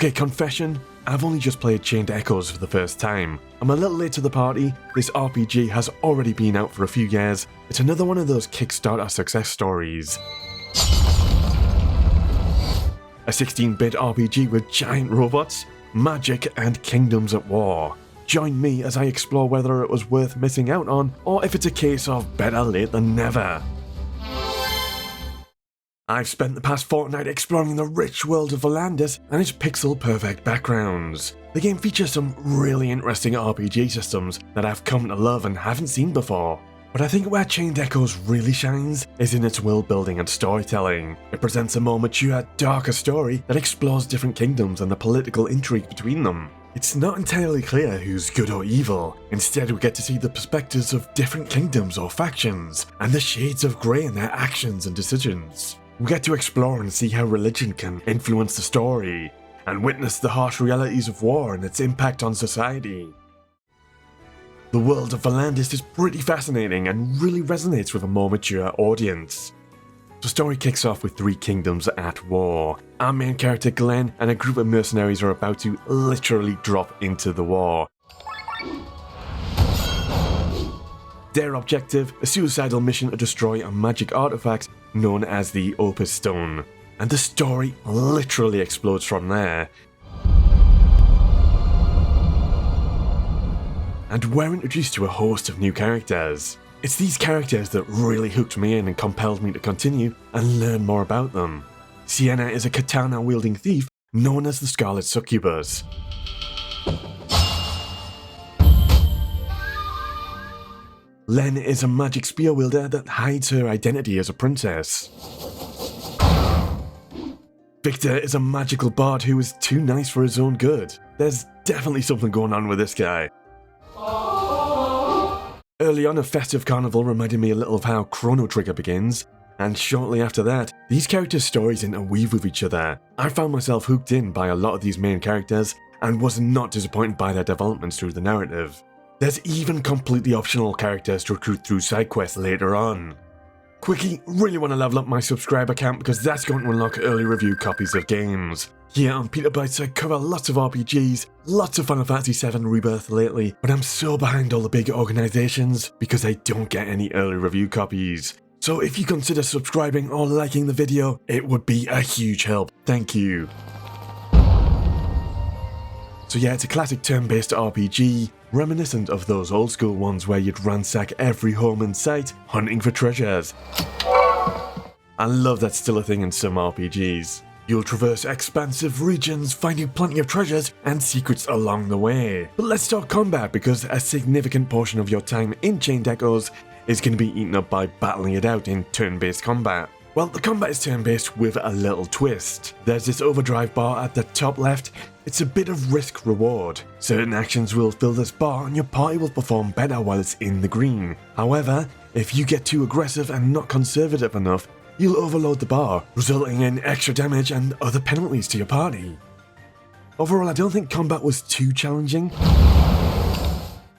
Okay, confession, I've only just played Chained Echoes for the first time. I'm a little late to the party, this RPG has already been out for a few years. It's another one of those Kickstarter success stories. A 16-bit RPG with giant robots, magic and kingdoms at war. Join me as I explore whether it was worth missing out on, or if it's a case of better late than never. I've spent the past fortnight exploring the rich world of Volandis and its pixel-perfect backgrounds. The game features some really interesting RPG systems that I've come to love and haven't seen before. But I think where Chained Echoes really shines is in its world building and storytelling. It presents a more mature, darker story that explores different kingdoms and the political intrigue between them. It's not entirely clear who's good or evil. Instead, we get to see the perspectives of different kingdoms or factions, and the shades of grey in their actions and decisions. We get to explore and see how religion can influence the story, and witness the harsh realities of war and its impact on society. The world of Volandis is pretty fascinating and really resonates with a more mature audience. The story kicks off with three kingdoms at war. Our main character Glenn and a group of mercenaries are about to literally drop into the war. Their objective, a suicidal mission to destroy a magic artifact known as the Opus Stone. And the story literally explodes from there. And we're introduced to a host of new characters. It's these characters that really hooked me in and compelled me to continue and learn more about them. Sienna is a katana-wielding thief known as the Scarlet Succubus. Len is a magic spear wielder that hides her identity as a princess. Victor is a magical bard who is too nice for his own good. There's definitely something going on with this guy. Early on, a festive carnival reminded me a little of how Chrono Trigger begins, and shortly after that, these characters' stories interweave with each other. I found myself hooked in by a lot of these main characters, and was not disappointed by their developments through the narrative. There's even completely optional characters to recruit through side quests later on. Quickie, really want to level up my subscriber count because that's going to unlock early review copies of games. Here on Peter Bytes I cover lots of RPGs, lots of Final Fantasy VII Rebirth lately, but I'm so behind all the big organisations because I don't get any early review copies. So if you consider subscribing or liking the video, it would be a huge help. Thank you. So yeah, it's a classic turn-based RPG, reminiscent of those old school ones where you'd ransack every home in sight, hunting for treasures. I love that's still a thing in some RPGs. You'll traverse expansive regions, finding plenty of treasures and secrets along the way. But let's talk combat, because a significant portion of your time in Chained Echoes is going to be eaten up by battling it out in turn-based combat. Well, the combat is turn-based with a little twist. There's this overdrive bar at the top left. It's a bit of risk-reward. Certain actions will fill this bar and your party will perform better while it's in the green. However, if you get too aggressive and not conservative enough, you'll overload the bar, resulting in extra damage and other penalties to your party. Overall, I don't think combat was too challenging.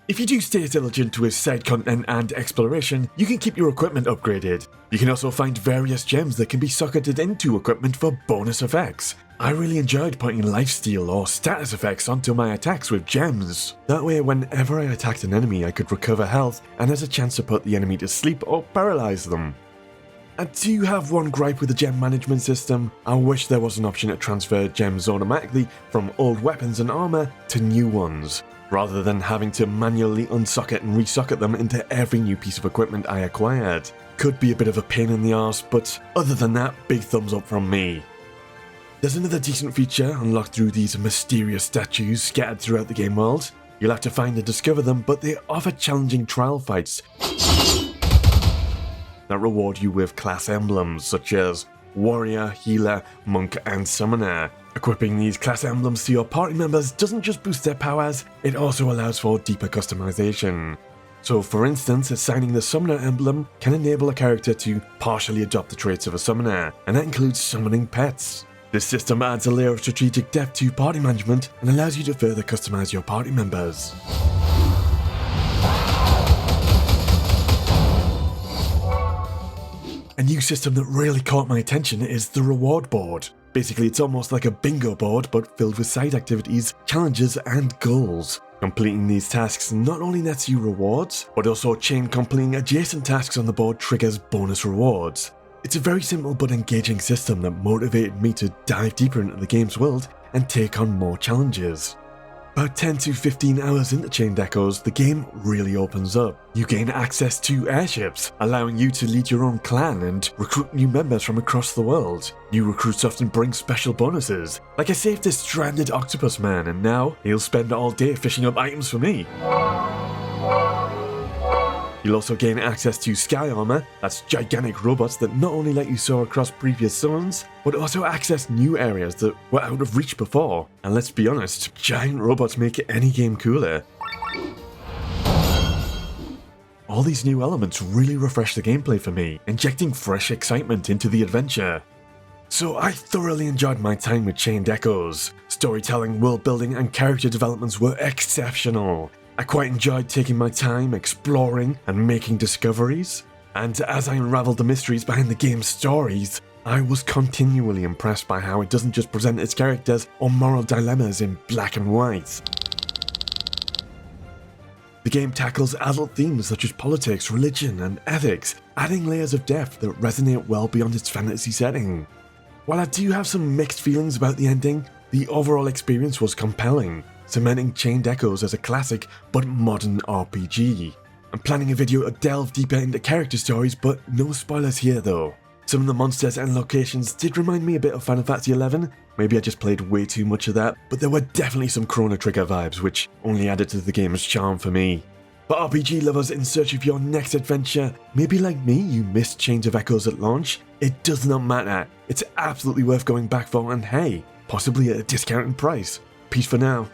If you do stay diligent with side content and exploration, you can keep your equipment upgraded. You can also find various gems that can be socketed into equipment for bonus effects. I really enjoyed putting lifesteal or status effects onto my attacks with gems. That way, whenever I attacked an enemy, I could recover health and has a chance to put the enemy to sleep or paralyze them. I do have one gripe with the gem management system. I wish there was an option to transfer gems automatically from old weapons and armor to new ones, rather than having to manually unsocket and resocket them into every new piece of equipment I acquired. Could be a bit of a pain in the arse, but other than that, big thumbs up from me. There's another decent feature unlocked through these mysterious statues scattered throughout the game world. You'll have to find and discover them, but they offer challenging trial fights that reward you with class emblems such as Warrior, Healer, Monk and Summoner. Equipping these class emblems to your party members doesn't just boost their powers, it also allows for deeper customization. So for instance, assigning the Summoner emblem can enable a character to partially adopt the traits of a Summoner, and that includes summoning pets. This system adds a layer of strategic depth to party management and allows you to further customize your party members. A new system that really caught my attention is the reward board. Basically, it's almost like a bingo board, but filled with side activities, challenges, and goals. Completing these tasks not only nets you rewards, but also chain completing adjacent tasks on the board triggers bonus rewards. It's a very simple but engaging system that motivated me to dive deeper into the game's world and take on more challenges. About 10 to 15 hours into Chained Echoes, the game really opens up. You gain access to airships, allowing you to lead your own clan and recruit new members from across the world. New recruits often bring special bonuses, like I saved this stranded octopus man and now he'll spend all day fishing up items for me. You'll also gain access to Sky Armor, that's gigantic robots that not only let you soar across previous zones, but also access new areas that were out of reach before. And let's be honest, giant robots make any game cooler. All these new elements really refresh the gameplay for me, injecting fresh excitement into the adventure. So I thoroughly enjoyed my time with Chained Echoes. Storytelling, world building, and character developments were exceptional. I quite enjoyed taking my time, exploring, and making discoveries. And as I unraveled the mysteries behind the game's stories, I was continually impressed by how it doesn't just present its characters or moral dilemmas in black and white. The game tackles adult themes such as politics, religion, and ethics, adding layers of depth that resonate well beyond its fantasy setting. While I do have some mixed feelings about the ending, the overall experience was compelling, cementing Chained Echoes as a classic but modern RPG. I'm planning a video to delve deeper into character stories, but no spoilers here though. Some of the monsters and locations did remind me a bit of Final Fantasy XI, maybe I just played way too much of that, but there were definitely some Chrono Trigger vibes which only added to the game's charm for me. For RPG lovers in search of your next adventure, maybe like me you missed Chains of Echoes at launch, it does not matter, it's absolutely worth going back for, and hey, possibly at a discounted price. Peace for now.